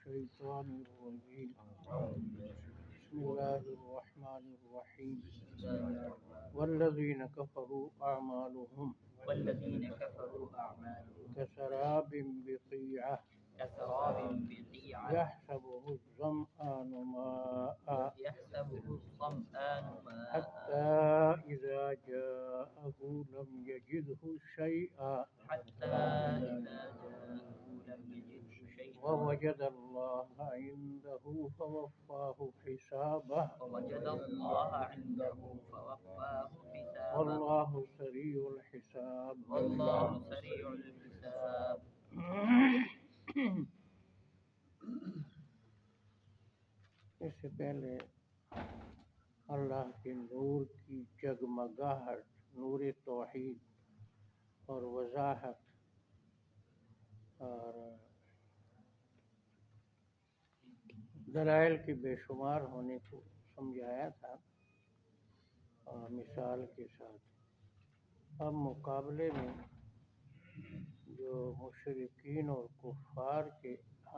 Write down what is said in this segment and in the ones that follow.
الشيطان الرجيم بسم الله الرحمن الرحيم والذين كفروا أعمالهم والذين كفروا أعمالهم كسراب بقيعة كسراب بقيعة يحسبه الظمآن ماء يحسبه الظمآن حتى ماء إذا جاءه لم يجده شيئا حتى إذا جاءه لم يجده شيئا ووجد الله عنده فوفاه حسابه ووجد الله عنده فوفاه حسابه والله سريع الحساب. والله سريع الحساب. اس سے پہلے اللہ کے نور کی جگمگاہٹ، نور توحید اور وضاحت اور دلائل کے بے شمار ہونے کو سمجھایا تھا اور مثال کے ساتھ۔ اب مقابلے میں جو مشرکین اور کفار کے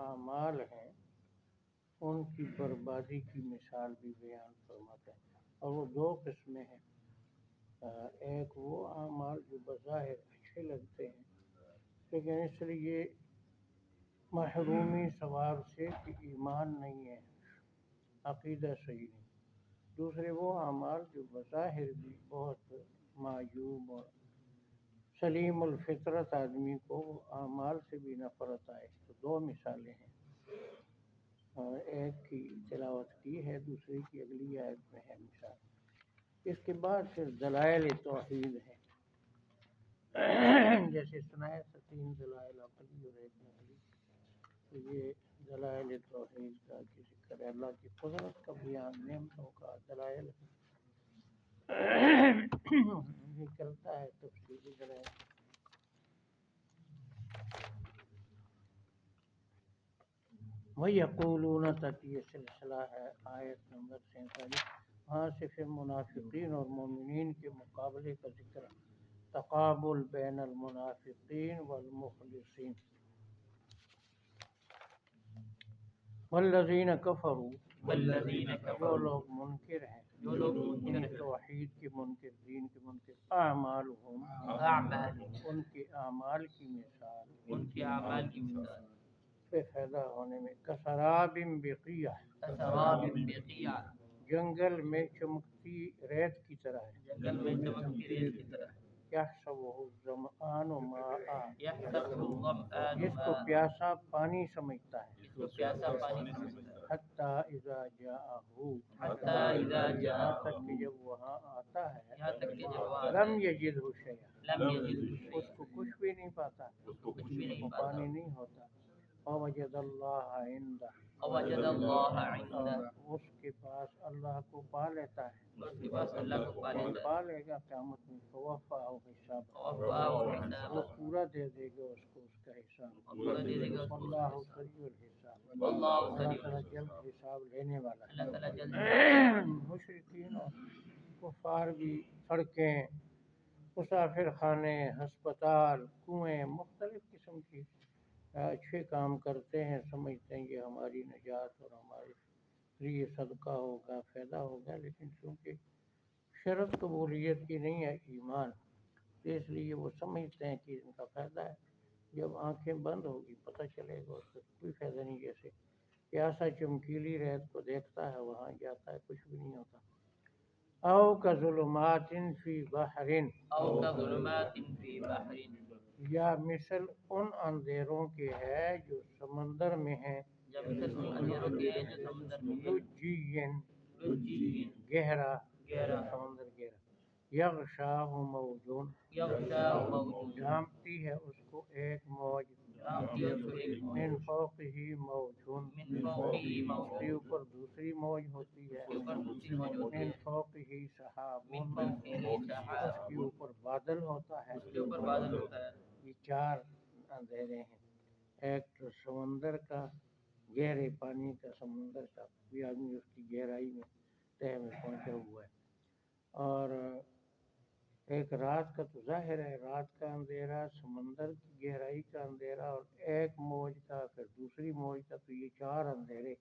اعمال ہیں ان کی بربادی کی مثال بھی بیان فرماتا ہے، اور وہ دو قسمیں ہیں۔ ایک وہ اعمال جو بظاہر اچھے لگتے ہیں لیکن اس لیے محرومی ثواب سے کہ ایمان نہیں ہے، عقیدہ صحیح نہیں۔ دوسرے وہ اعمال جو بظاہر بھی بہت معیوب اور سلیم الفطرت آدمی کو وہ اعمال سے بھی نفرت آئے۔ تو دو مثالیں ہیں، اور ایک کی تلاوت کی ہے، دوسری کی اگلی آیت میں ہے مثال۔ اس کے بعد پھر دلائل توحید ہیں، جیسے سنایا تھا 3 دلائل عقلی اور 1 نقلی۔ تو یہ دلائل توحید کا ذکر ہے، اللہ کی قدرت کا بیان، نعمتوں کا دلائل یہ کرتا ہے تفصیلی دلائل۔ وَيَقُولُونَ تک یہ سلسلہ ہے، آیت نمبر 47۔ وہاں سے پھر منافقین اور مومنین کے مقابلے کا ذکر ہے، تقابل بین المنافقین والمخلصین۔ والذین کفروا، والذین وہ کفروا، لوگ منکر ہیں، جو لوگ منکر ہیں، توحید کے منکر، دین کے منکر، اعمالہم، اعمالہم، ان کے اعمال کی مثال، ان کے اعمال کی مثال، بے فائدہ ہونے میں، کسراب بقیع، کسراب بقیع، جنگل میں چمکتی ریت کی طرح ہے، جنگل میں چمکتی ریت کی طرح ہے، یحسبہ الظمآن ماء، یحسبہ الظمآن جس کو ماء، پیاسا پانی سمجھتا ہے، جس کو پیاسا پانی سمجھتا ہے، حتی اذا جاءہ، حتی اذا یہاں جاء، تک کہ جب وہاں آتا ہے، یہاں تک کہ جب وہ لم یجدہ شیئا، لم یجدہ شیئا، اس کو کچھ بھی نہیں پاتا، اس کو کچھ بھی نہیں وہ پاتا، پانی نہیں ہوتا۔ ووجد اللہ عندہ، ووجد اللہ اور عندہ، اس کے پاس اللہ کو پا لیتا ہے، اس کے پاس اللہ کو پا لیتا ہے، پا لے گا قیامت میں، فوفاہ حساب، ووفاہ وہ حسابہ، پورا دے دے گا اس کو اس کا حساب۔ پورا دے دے گا اس کو اس کا اللہ حساب۔ سریع الحساب، واللہ اللہ سریع تعالیٰ الحساب، جلد حساب لینے والا ہے۔ اللہ تعالیٰ جلد مشرکین اور کفار بھی سڑکیں، مسافر خانے، ہسپتال، کنویں، مختلف قسم کی اچھے کام کرتے ہیں، سمجھتے ہیں یہ ہماری نجات اور ہمارے لیے صدقہ ہوگا، فائدہ ہوگا، لیکن چونکہ شرط قبولیت کی نہیں ہے ایمان، تو اس لیے وہ سمجھتے ہیں کہ ان کا فائدہ ہے۔ جب آنکھیں بند ہوگی پتہ چلے گا، اس کا کوئی فائدہ نہیں۔ جیسے پیاسا چمکیلی ریت کو دیکھتا ہے، وہاں جاتا ہے، کچھ بھی نہیں ہوتا۔ او کظلمات فی بحر، او کظلمات فی بحر، یا مثل ان اندھیروں کے ہے جو سمندر میں ہیں، جب مثل ان اندھیروں کے ہیں جو سمندر میں ہیں، لجین، لجی، گہرا، گہرا، سمندر گہرا، یغشاہ موجون، یغشاہ موج، ڈھانپتی ہے اس کو ایک موج، ڈھانپتی ہے اس کو ایک من موج، فوقہ موجون، من فوقہ اس موج، کے اوپر دوسری موج ہوتی ہے، اس کے اوپر دوسری موج ہوتی من ہے، فوقہ سحاب، من فوقہ اس سحاب، کے اوپر بادل ہوتا ہے۔ اس کے اوپر بادل ہوتا ہے۔ یہ 4 اندھیرے ہیں، ایک تو سمندر کا، گہرے پانی کا، سمندر کا، بھی آدمی اس کی گہرائی میں تہہ میں پہنچا ہوا ہے، اور ایک رات کا تو ظاہر ہے رات کا اندھیرا، سمندر کی گہرائی کا اندھیرا اور ایک موج کا، پھر دوسری موج کا، تو یہ 4 اندھیرے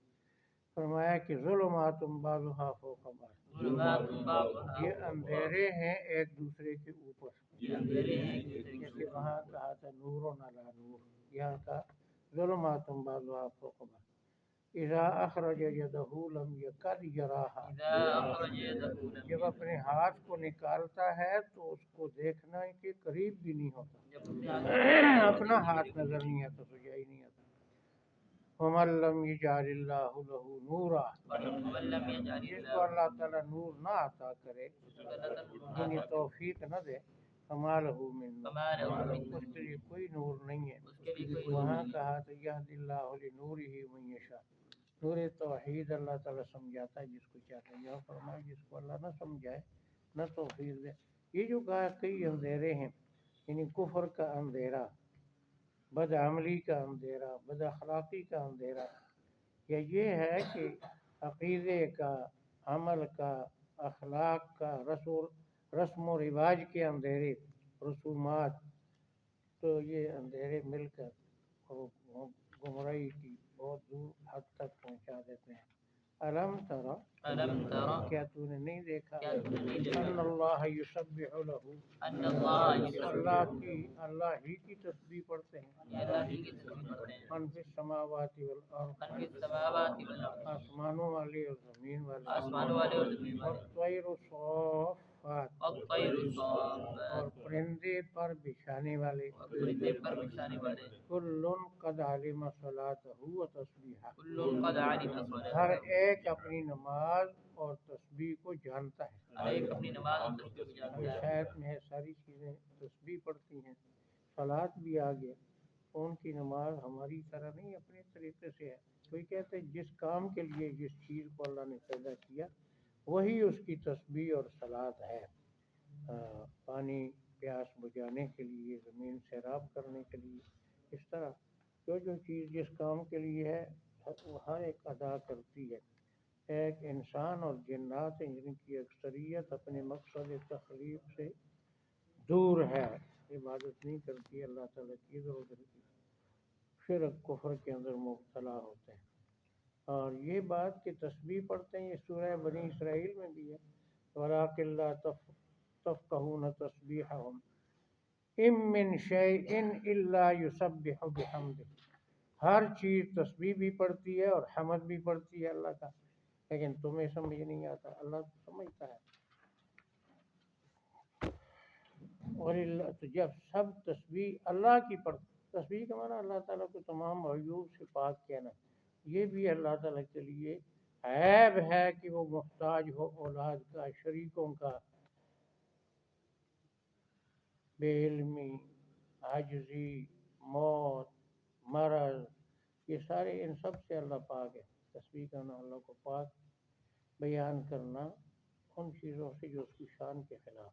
فرمایا کہ ظلمات بعضها فوق بعض، ظلمات بعضها یہ اندھیرے ہیں ایک دوسرے کے اوپر، یہ اندھیرے ہیں ایک دوسرے کے جیسے اوپر۔ وہاں کہا تھا نور علی نور، یہاں کا ظلمات بعضها فوق بعض، اذا اخرج یدہ لم یکد یراها، اذا اخرج يده لم جب اپنے ہاتھ کو نکالتا ہے تو اس کو دیکھنا کے قریب بھی نہیں ہوتا، جب اپنے ہاتھ اپنا ہاتھ نظر نہیں آتا، سجا ہی نہیں آتا۔ وَمَن لَّمْ يَجْعَلِ اللَّهُ لَهُ نُورًا، ومن لم يجعل جس کو الله اللہ تعالیٰ نور نہ عطا کرے، یعنی توفیق نہ دے، فما له من نور، فما له من اس کے لیے کوئی نور نہیں ہے۔ اس کے لیے کوئی وہاں کہا تو یہدی اللہ لنورہ من یشاء، نور توحید اللہ تعالیٰ سمجھاتا ہے جس کو چاہتا ہے، یہاں فرمایا جس کو اللہ نہ سمجھائے نہ توفیق دے۔ یہ جو کہا کئی اندھیرے ہیں، یعنی کفر کا اندھیرا، بد عملی کا اندھیرا، بد اخلاقی کا اندھیرا، یا یہ ہے کہ عقیدے کا، عمل کا، اخلاق کا، رسم و رواج کے اندھیرے، رسومات، تو یہ اندھیرے مل کر گمراہی کی بہت دور حد تک پہنچا دیتے ہیں۔ الم ترى، الم ترى، کیا تو نے نہیں دیکھا، کیا تو نے نہیں دیکھا، ان اللہ یسبح له، ان اللہ یسبح، اللہ ہی کی تسبیح پڑھتے ہیں، یہ اللہ ہی کی تسبیح پڑھتے ہیں، من فی السماوات والارض، من فی السماوات والارض، آسمانوں والے اور زمین والے، آسمانوں والے اور زمین والے، والطیر صافات، والطیر صافات، اور پرندے پر بچھانے والے، اور پرندے پر بچھانے والے، کل قد علم صلاتہ و تسبیحہ، کل قد علم ہر صلاته، ایک اپنی نماز اور تسبیح کو جانتا ہے۔ ہر ایک اپنی نماز اور تسبیح کو ابھی جانتا ہے۔ شاید میں ساری چیزیں تسبیح پڑھتی ہیں، صلات بھی آ گیا، ان کی نماز ہماری طرح نہیں اپنے طریقے سے ہے۔ کوئی کہتے ہیں جس کام کے لیے جس چیز کو اللہ نے پیدا کیا وہی اس کی تسبیح اور صلات ہے۔ پانی پیاس بجھانے کے لیے، زمین سیراب کرنے کے لیے، اس طرح جو جو چیز جس کام کے لیے ہے وہ ہر ایک ادا کرتی ہے۔ ایک انسان اور جنات ہیں جن کی اکثریت اپنے مقصد تخلیق سے دور ہے، عبادت نہیں کرتی اللہ تعالیٰ کی، ادھر ادھر کی، شرک کفر کے اندر مبتلا ہوتے ہیں۔ اور یہ بات کہ تسبیح پڑھتے ہیں، یہ سورہ بنی اسرائیل میں بھی ہے، وَلَٰكِن لَّا تَفْقَهُونَ تَسْبِيحَهُمْ إِن مِّن شَيْءٍ إِلَّا يُسَبِّحُ بِحَمْدِهِ، ہر چیز تسبیح بھی پڑھتی ہے اور حمد بھی پڑھتی ہے اللہ کا، لیکن تمہیں سمجھ نہیں آتا، اللہ سمجھتا ہے۔ اور تو جب سب تسبیح اللہ کی پڑھ، تسبیح کا معنی اللہ تعالیٰ کو تمام عیوب سے پاک کہنا، یہ بھی اللہ تعالیٰ کے لیے عیب ہے کہ وہ محتاج ہو اولاد کا، شریکوں کا، بے علمی، عاجزی، موت، مرض، یہ سارے ان سب سے اللہ پاک ہے۔ تسبیح کرنا اللہ کو پاک بیان کرنا ان چیزوں سے جو اس کی شان کے خلاف۔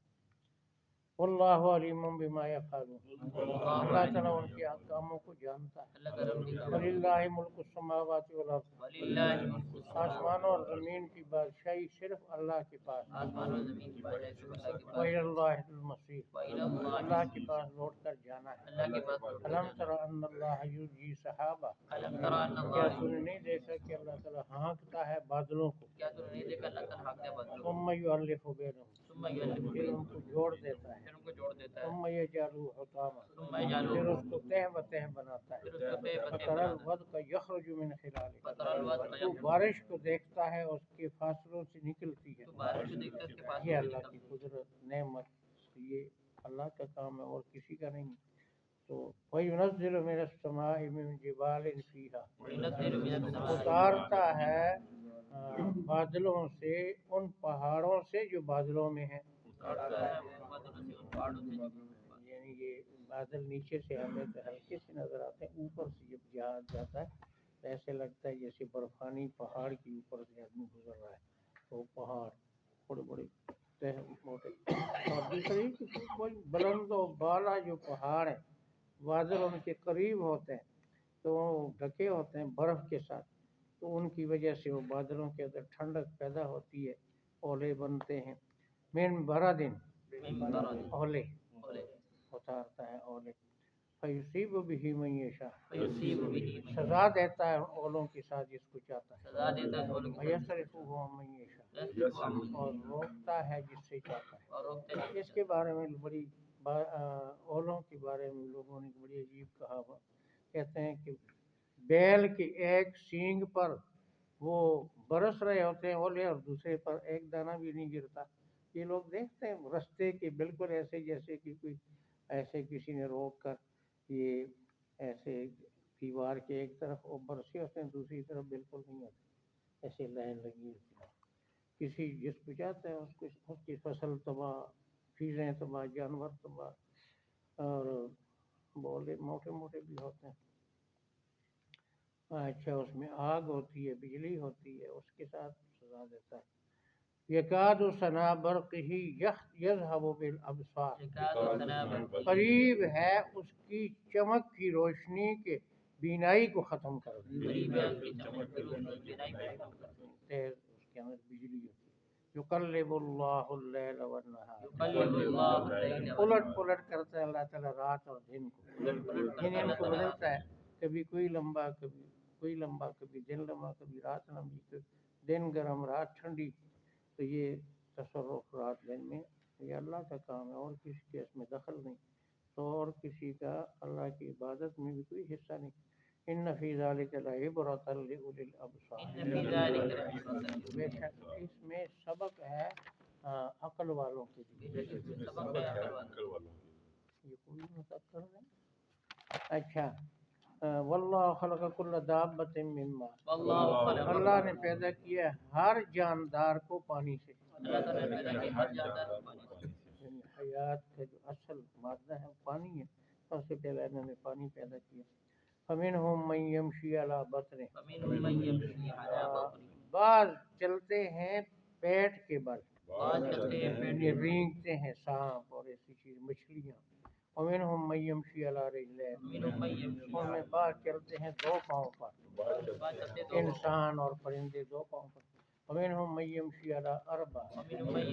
واللہ علیم بما یفعلون، اللہ تعالیٰ ان کے کاموں کو جانتا ہے۔ اللہ تعالیٰ ان کے کاموں کو، وللہ ملک السماوات والارض، وللہ ملک السماوات، آسمانوں اور زمین کی بادشاہی صرف اللہ کے پاس ہے۔ آسمان اور زمین کی بادشاہی صرف اللہ کے پاس وإلی ہے، اللہ المصیر، وإلی اللہ، اللہ کے پاس لوٹ کر جانا ہے۔ اللہ کے پاس لوٹ کر الم جانا تر ان اللہ یزجی سحابہ، ہے۔ الم تری ان کیا اللہ، تو نے نہیں دیکھا کہ اللہ تعالیٰ ہانکتا ہے بادلوں کو، کیا تو نے نہیں دیکھا اللہ تعالیٰ ہانکتا ہے بادلوں کو، ثم یؤلف بینہم، ثم یؤلف پھر ان کو جوڑ دیتا ہے، پھر ان کو جوڑ دیتا ہے، ثم یجعلہ حطاما، ثم یجعلہ، پھر اس کو تہ بتہ بناتا ہے، پھر اس کو بے بتے فتر بناتا ہے، الودق یخرج من خلالہ، فتر الودق تو بارش کو دیکھتا ہے اس کے فاصلوں سے نکلتی ہے۔ تو بارش کو دیکھتا ہے اس کے پاس یہ اللہ کی قدرت، نعمت، یہ اللہ کا کام ہے اور کسی کا نہیں۔ تو وَيُنَزِّلُ مِنَ السَّمَاءِ مِن جِبَالٍ فِيهَا، وَيُنَزِّلُ مِنَ السَّمَاءِ، اتارتا ہے بادلوں سے، ان پہاڑوں سے جو بادلوں میں ہیں، اتارتا ہے وہ بادلوں سے، ان پہاڑوں سے جو، یعنی یہ بادل نیچے سے ہمیں تو ہلکے سے نظر آتے ہیں، اوپر سے جب جہاز جاتا ہے تو ایسے لگتا ہے جیسے برفانی پہاڑ کے اوپر سے آدمی گزر رہا ہے، تو پہاڑ بڑے بڑے موٹے، اور دوسری کوئی بلند و بالا جو پہاڑ ہیں، بادل ان کے قریب ہوتے ہیں تو وہ ڈھکے ہوتے ہیں برف کے ساتھ، تو ان کی وجہ سے وہ بادلوں کے اندر ٹھنڈک پیدا ہوتی ہے، اولے بنتے ہیں۔ من بردن، اولے اتارتا ہے اولے، فیصیب بہ من یشاء سزا دیتا ہے اولوں کے ساتھ جس کو چاہتا ہے، ویصرفہ عن من یشاء اور روکتا ہے جس سے چاہتا ہے۔ اس کے بارے میں بڑی اولوں کے بارے میں لوگوں نے بڑی عجیب کہاوت کہتے ہیں کہ بیل کے ایک سینگ پر وہ برس رہے ہوتے ہیں اولے اور دوسرے پر ایک دانہ بھی نہیں گرتا۔ یہ لوگ دیکھتے ہیں رستے کے بالکل ایسے جیسے کہ کوئی ایسے کسی نے روک کر یہ ایسے دیوار کے ایک طرف وہ برسے ہوتے ہیں دوسری طرف بالکل نہیں ہوتے، ایسے لائن لگی ہوتی ہے۔ کسی جس کو چاہتے ہیں اس کی فصل تباہ، چیزیں تباہ، جانور تباہ، اور بولے موٹے موٹے بھی ہوتے ہیں۔ اچھا اس میں آگ ہوتی ہے، بجلی ہوتی ہے، اس کے ساتھ سزا دیتا ہے۔ یکاد سنا برقہ یذہب بالابصار قریب ہے اس کی چمک کی روشنی کے بینائی کو ختم کر دے۔ تیز اس کے اندر بجلی ہوتی ہے۔ یقلب اللہ اللیل والنہار الٹ پلٹ کرتا ہے اللہ تعالیٰ رات اور دن کو، ان کو بدلتا ہے، کبھی کوئی لمبا کبھی کوئی لمبا، کبھی دن لمبا کبھی رات لمبی، کبھی دن گرم رات ٹھنڈی۔ تو یہ تصرف رات دن میں یہ اللہ کا کام ہے اور کسی کے اس میں دخل نہیں، تو اور کسی کا اللہ کی عبادت میں بھی کوئی حصہ نہیں۔ ان فی ذلک لعبرۃ لأولی الابصار بے شک اس میں سبق ہے عقل والوں کے لیے۔ یہ کوئی متکر نہیں۔ اچھا واللہ خلق کل دابۃ من ماء اللہ نے پیدا کیا ہر جاندار کو پانی سے، یعنی حیات کا جو اصل مادہ ہے وہ پانی ہے، سب سے پہلے انہوں نے پانی پیدا کیا۔ فمنہم من یمشی علی بطنہ بعض چلتے ہیں پیٹ کے بل، یعنی رینگتے ہیں سانپ اور ایسی چیز مچھلیاں۔ ومنہم من یمشی علی رجلین ان میں بعض چلتے ہیں دو پاؤں پر، انسان اور پرندے دو پاؤں پر۔ ومنہم من یمشی علی اربع ان میں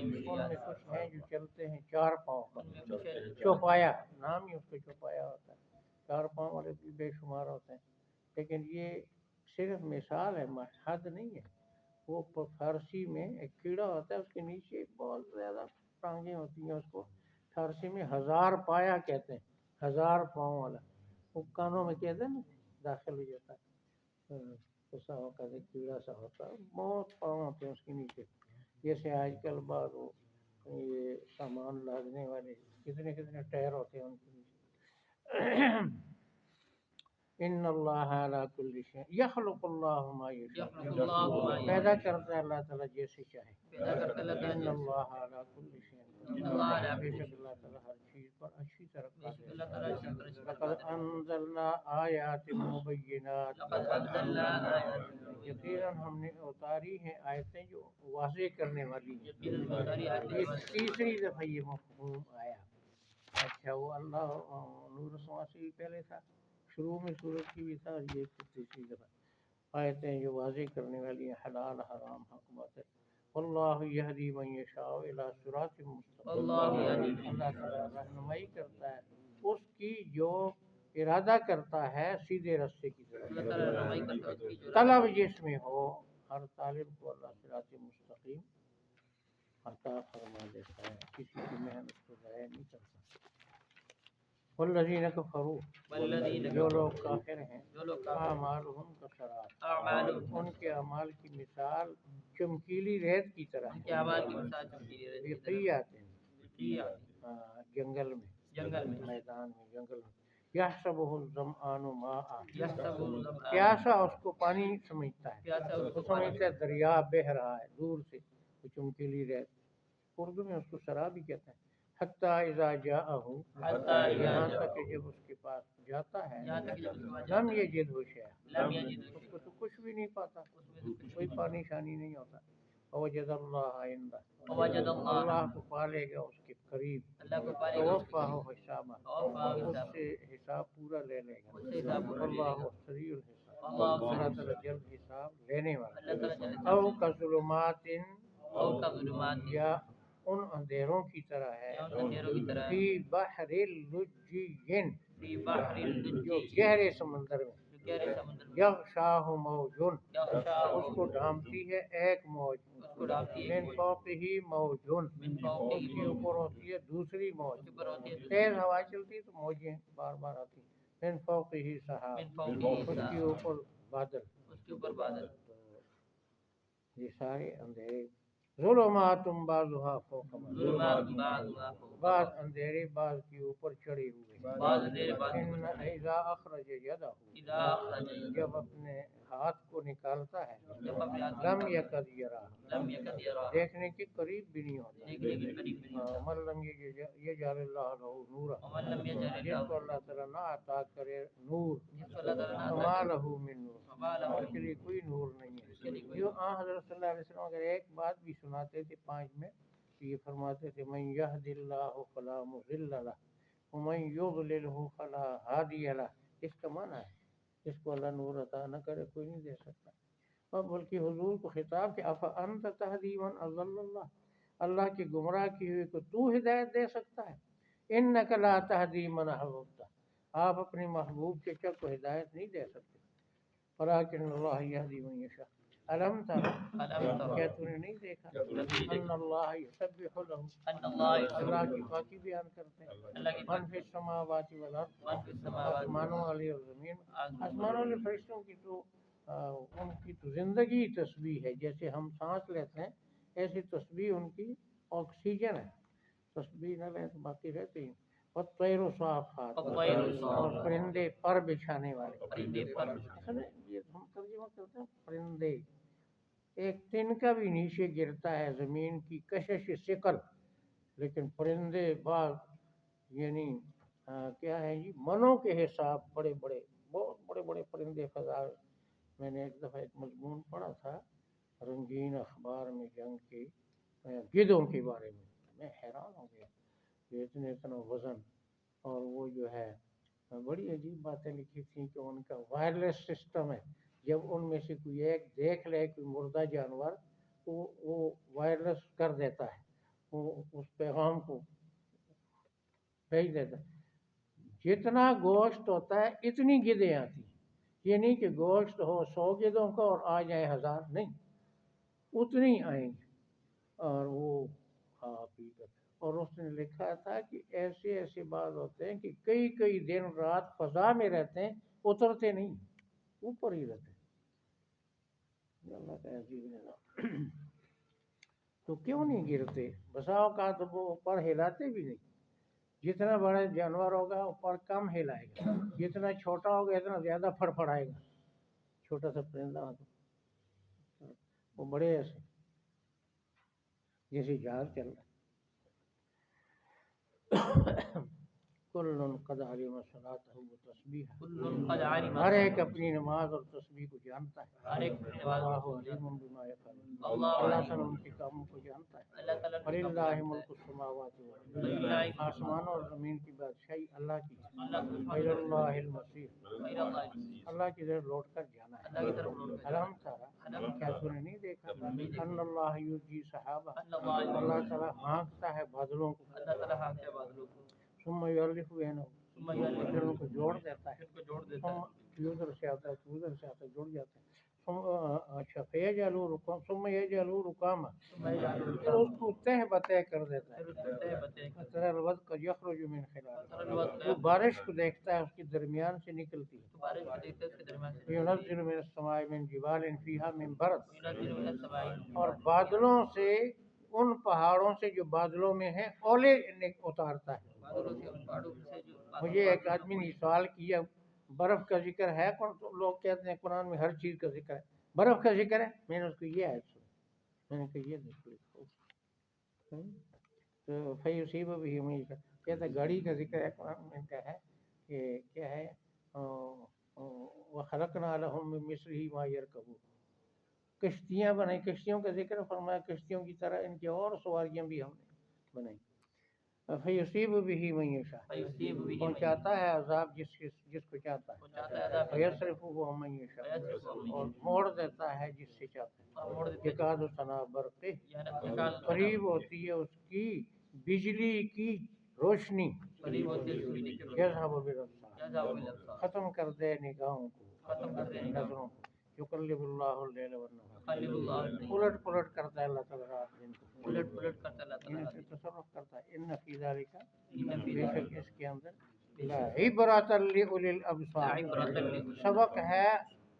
کچھ ہیں جو چلتے ہیں چار پاؤں پر، چوپایا نام ہی اس کو چوپایا ہوتا ہے، چار پاؤں والے بھی بے شمار ہوتے ہیں، لیکن یہ صرف مثال ہے، حد نہیں ہے۔ وہ فارسی میں ایک کیڑا ہوتا ہے اس کے نیچے بہت زیادہ ٹانگیں ہوتی ہیں، اس کو فارسی میں ہزار پایا کہتے ہیں، ہزار پاؤں والا، وہ کانوں میں کہتے ہیں نا داخل ہو جاتا ہے، ایسا ہوتا ہے کیڑا سا ہوتا ہے، بہت پاؤں ہوتے ہیں اس کے نیچے۔ جیسے آج کل بعض وہ یہ سامان لادنے والے کتنے کتنے ٹائر ہوتے ہیں ان کے نیچے۔ ان اللہ علی کل شیء یخلق اللہ ما یشاء پیدا کرتا ہے اللہ تعالیٰ جیسے چاہے۔ ان اللہ علی کل شیء بے شک اللہ تعالیٰ ہر چیز پر اچھی طرح قادر ہے۔ لقد انزلنا آیات مبینات یقیناً ہم نے اتاری ہیں آیتیں جو واضح کرنے والی ہیں۔ یہ تیسری دفعہ یہ مفہوم آیا۔ اچھا وہ اللہ نور سے پہلے تھا، شروع میں سورت کی بھی تھا، اور یہ تیسری دفعہ آیتیں جو واضح کرنے والی ہیں حلال حرام حق باطل۔ واللہ یہدی من یشاء الی صراط مستقیم اللہ تعالیٰ رہنمائی کرتا ہے اس کی جو ارادہ کرتا ہے سیدھے راستے کی طرف، طلب جس میں ہو ہر طالب کو اللہ صراط مستقیم عطا فرما دیتا ہے، کسی کی محنت کو ضائع نہیں کرتا۔ والذین کفروا جو لوگ کافر ہیں اعمالہم کسراب ان کے اعمال کی مثال چمکیلی ریت کی طرح ہے، بقیعۃ جنگل میں میدان میں جنگل میں، یحسبہ الظمآن ماء پیاسا اس کو پانی سمجھتا ہے، وہ سمجھتا ہے دریا بہہ رہا ہے دور سے، وہ چمکیلی ریت اردو میں اس کو سراب ہی کہتے ہیں۔ حتی اذا جاءہ یہاں تک کہ جب اس کے پاس جاتا ہے لم یجدہ شیئا اس کو تو کچھ بھی نہیں پاتا، کوئی پانی شانی نہیں ہوتا۔ ووجد اللہ عندہ اللہ کو پالے گا اس کے قریب، توفاہ حسابہ اس سے حساب پورا لے لے گا، اللہ سریع الحساب اللہ تعالیٰ جلد حساب لینے والا۔ او کظلمات یا ان اندھیروں کی طرح ہے یا ان اندھیروں کی طرح فی بحر لجین فی بحر جو اللجی گہرے سمندر میں جو گہرے سمندر میں یغشاہ موجون یغشاہ اس کو ڈھانپتی ہے ایک موج اس کو ڈھانپتی ہے من فوقہ موجون من فوقہ اس کے اوپر ہوتی ہے دوسری موج اس کے اوپر ہوتی ہے تیز ہوا چلتی ہے تو موجیں بار بار آتی ہیں من فوقہ سحاب من فوقہ اس کے سحاب اوپر بادل اس کے اوپر بادل یہ سارے اندھیرے ظلمات بعضها فوق بعض ظلمات بعضها فوق بعض بعض اندھیرے بعض کے اوپر چڑھے ہوئے بعض اندھیرے بعض کے ان اوپر چڑھے اذا اخرج یدہ اذا اخرج یدہ جب اپنے ہاتھ کو نکالتا ہے جب اپنے ہاتھ کو لم نکالتا یکد یراہ لم یکد یراہ دیکھنے کے قریب بھی نہیں ہوتا دیکھنے کے قریب بھی نہیں ہوتا من لم یجعل اللہ لہ نورا ومن لم یجعل جس کو اللہ اللہ تعالیٰ نہ عطا کرے نور جس کو اللہ تعالیٰ نہ فما عطا کرے لہ من نور فما لہ اس کے لیے کوئی نور نہیں اس کے لیے ہے کوئی جو حضرت صلی اللہ علیہ وسلم اگر ایک بات بھی سناتے تھے 5 میں تو یہ فرماتے تھے من یہد اللہ فلا مضل لہ ومن یضللہ فلا ہادی لہ اس کا معنی ہے جس کو اللہ نور عطا نہ کرے کوئی نہیں دے سکتا اور بلکہ حضور کو خطاب کہ افانت تہدی من اضل اللہ اللہ کی گمراہ کی ہوئی کو تو ہدایت دے سکتا ہے انک لا تہدی من احببت آپ اپنے محبوب کے چک کو ہدایت نہیں دے سکتے ولکن اللہ یہدی من یشاء الم تر الم تر کیا تو نے نہیں دیکھا ان اللہ یسبح لہ ان اللہ اللہ کی پاکی بیان کرتے ہیں اللہ کی من فی السماوات والارض من فی السماوات آسمانوں والی اور زمین آسمانوں والے فرشتوں کی تو ان کی تو زندگی تسبیح ہے جیسے ہم سانس لیتے ہیں ایسی تسبیح ان کی آکسیجن ہے تسبیح نہ لیں تو باقی رہتے ہیں والطیر صافات والطیر صافات اور پرندے پر بچھانے والے پرندے پر اصل میں یہ ہم ترجمہ کرتے ہیں پرندے ایک تنکا بھی نیچے گرتا ہے زمین کی کشش ثقل لیکن پرندے بعض یعنی کیا ہے جی منوں کے حساب بڑے بڑے بہت بڑے بڑے پرندے فضا میں نے ایک دفعہ ایک مضمون پڑھا تھا رنگین اخبار میں جنگ کے گدھوں کے بارے میں حیران ہو گیا کہ اتنا وزن اور وہ جو ہے بڑی عجیب باتیں لکھی تھیں کہ ان کا وائرلیس سسٹم ہے جب ان میں سے کوئی ایک دیکھ لے کوئی مردہ جانور وہ وائرلیس کر دیتا ہے وہ اس پیغام کو بھیج دیتا ہے جتنا گوشت ہوتا ہے اتنی گدھیں آتی ہیں یہ نہیں کہ گوشت ہو 100 گدھوں کا اور آ جائیں 1000 نہیں اتنی آئیں گی اور وہ کھا پی کر اور اس نے لکھا تھا کہ ایسے ایسے بات ہوتے ہیں کہ کئی کئی دن رات فضا میں رہتے ہیں اترتے نہیں اوپر ہی رہتے ہیں اللہ کا عجیب نظام تو کیوں نہیں گرتے بسا اوقات وہ اوپر ہلاتے بھی نہیں جتنا بڑا جانور ہوگا اوپر کم ہلائے گا جتنا چھوٹا ہوگا اتنا زیادہ پھڑپڑائے گا چھوٹا سا پرندہ ہوتا وہ بڑے ایسے جیسے جہاز چل رہا کل قد علم صلاته وتسبیحہ کل قد علم ہر ایک اپنی نماز اور تسبیح کو جانتا ہے ہر ایک اپنی نماز اللہ اور علیم بما یفعلون اللہ اللہ علیم تعالیٰ ان کے کاموں کو جانتا ہے اللہ تعالیٰ نے وللہ ملک السماوات والارض آسمانوں اور زمین کی بادشاہی اللہ کی غیر اللہ المصیر اللہ کی طرف لوٹ کر جانا ہے اللہ کی طرف لوٹ کر الم تارا کیا تو نے نہیں دیکھا ان اللہ یجزی صحابہ اللہ اللہ تعالیٰ ہانکتا ہے بادلوں کو اللہ تعالیٰ ہاتھ کے بادلوں کو ثم یؤلف بینہم پھر ان کو جوڑ دیتا ہے ان کو جوڑ دیتا ہے ثم ادھر سے آتا ہے تو ادھر سے آتا ہے جڑ جاتے ہیں اچھا فیجعلوا رکام ثم یجعلوا رکاما پھر اس کو تہ بتہ کر دیتا ہے ترى الودق یخرج من خلال وہ بارش کو دیکھتا ہے اس کے درمیان سے نکلتی ہے بارش کو دیکھتے اس کے درمیان سے وینزل من السماء من جبال فیہا من برد وینزل من السماء اور بادلوں سے ان پہاڑوں سے جو بادلوں میں ہیں اولے اتارتا ہے بادلوں سے ان پہاڑوں سے جو مجھے ایک آدمی نے سوال کیا برف کا ذکر ہے کون تو لوگ کہتے ہیں قرآن میں ہر چیز کا ذکر ہے برف کا ذکر ہے میں نے اس کو یہ آیت سنا میں نے کہا یہ دیکھ لو تو فیصیب بھی مجھ کا کہتا ہے گاڑی کا ذکر ہے قرآن میں کہا ہے کہ کیا ہے وَخَلَقْنَا لَهُم مِّن مِّثْلِهِ مَا يَرْكَبُونَ کشتیاں بنائی کشتیوں کا ذکر فرمایا کشتیوں کی طرح ان کی اور سواریاں بھی ہم نے بنائی فیصیب به من یشاء، فیصیب به من پہنچاتا ہے عذاب جس کو چاہتا ہے، پہنچاتا ہے عذاب ویصرفہ عن من یشاء، ویصرفہ عن من اور یشاء، موڑ دیتا ہے جس سے چاہتا ہے، اور موڑ دیتا ہے یکاد سنا برقہ، یکاد قریب ہوتی ہے اس کی بجلی کی روشنی، قریب ہوتی ہے سوچنے کی روشنی، یذہب بالابصار، یذہب بالابصار، ختم کر دے نگاہوں کو، ختم کر دے نگاہوں نظروں کو، یقلب اللہ اللیل والنہار، قلب اللہ اللیل، الٹ کرتا ہے اللہ تعالیٰ رات دن کو، الٹ پلٹ کرتا ہے اللہ تعالیٰ ان رات سے دن، تصرف کرتا ہے، ان فی ذالک، ان فی بے ذالک شک اس کے اندر لعبرۃ لأولی الابصار، لعبرۃ لأولی سبق ہے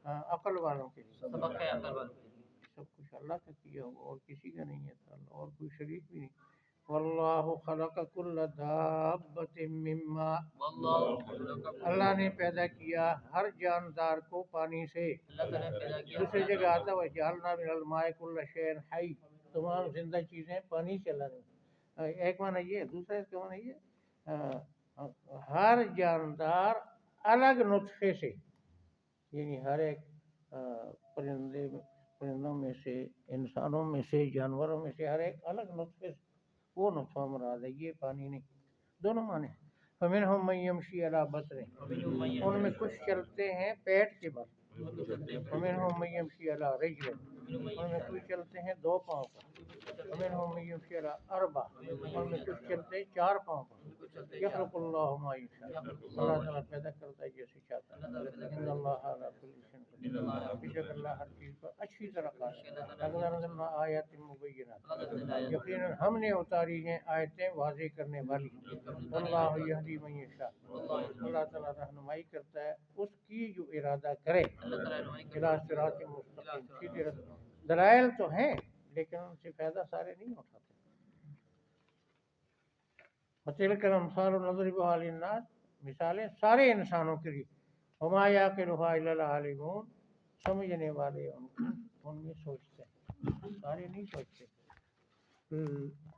عقل والوں کے لیے، سبق ہے عقل والوں کے لیے، سب کچھ اللہ کا کیا ہوا اور کسی کا نہیں ہے تعالیٰ، اور کوئی شریک بھی نہیں۔ واللہ خلق کل دابۃ من ماء، واللہ خلق اللہ نے پیدا کیا ہر جاندار کو پانی سے، اللہ تعالیٰ نے پیدا کیا دوسری جگہ آتا ہے وَجَعَلْنَا مِنَ الْمَاءِ كُلَّ شَيْءٍ حَيٍّ، تمام زندہ چیزیں پانی سے اللہ نے، ایک معنی یہ ہے، دوسرا اس کا معنی یہ ہر جاندار الگ نطفے سے، یعنی ہر ایک پرندوں میں سے، انسانوں میں سے، جانوروں میں سے ہر ایک الگ نطفے سے، وہ نطفہ مراد ہے، یہ پانی نہیں، دونوں معنی ہیں۔ فَمِنْهُم مَّن يَمْشِي عَلَىٰ بَطْنِهِ، ان میں کچھ چلتے ہیں پیٹ کے بل، وَمِنْهُم مَّن يَمْشِي عَلَىٰ رِجْلٍ، ان میں کچھ چلتے ہیں دو پاؤں پر، وَمِنْهُم مَّن يَمْشِي عَلَىٰ أَرْبَعٍ، ان میں کچھ چلتے ہیں چار پاؤں پر، يَخْلُقُ اللَّهُ مَا يَشَاءُ، اللہ تعالیٰ پیدا کرتا ہے جیسے چاہتا ہے، إِنَّ اللَّهَ عَلَىٰ كُلِّ شَيْءٍ قدیر، بے شک اللہ ہر چیز پر اچھی طرح قادر ہے۔ لَقَدْ أَنزَلْنَا آیَاتٍ مُبَيِّنَاتٍ، یقیناً ہم نے اتاری ہیں آیتیں واضح کرنے والی، واللہ یہدی من یشاء، اللہ تعالیٰ رہنمائی کرتا ہے اس کی جو ارادہ کرے، الی صراط مستقیم، سیدھے راستے، دلائل تو ہیں لیکن ان سے فائدہ سارے نہیں اٹھاتے۔ وَتِلْكَ الْأَمْثَالُ نَضْرِبُهَا لِلنَّاسِ، مثالیں سارے انسانوں کے لیے، وَمَا يَعْقِلُهَا إِلَّا الْعَالِمُونَ، سمجھنے والے ان میں سوچتے ہیں، سارے نہیں سوچتے۔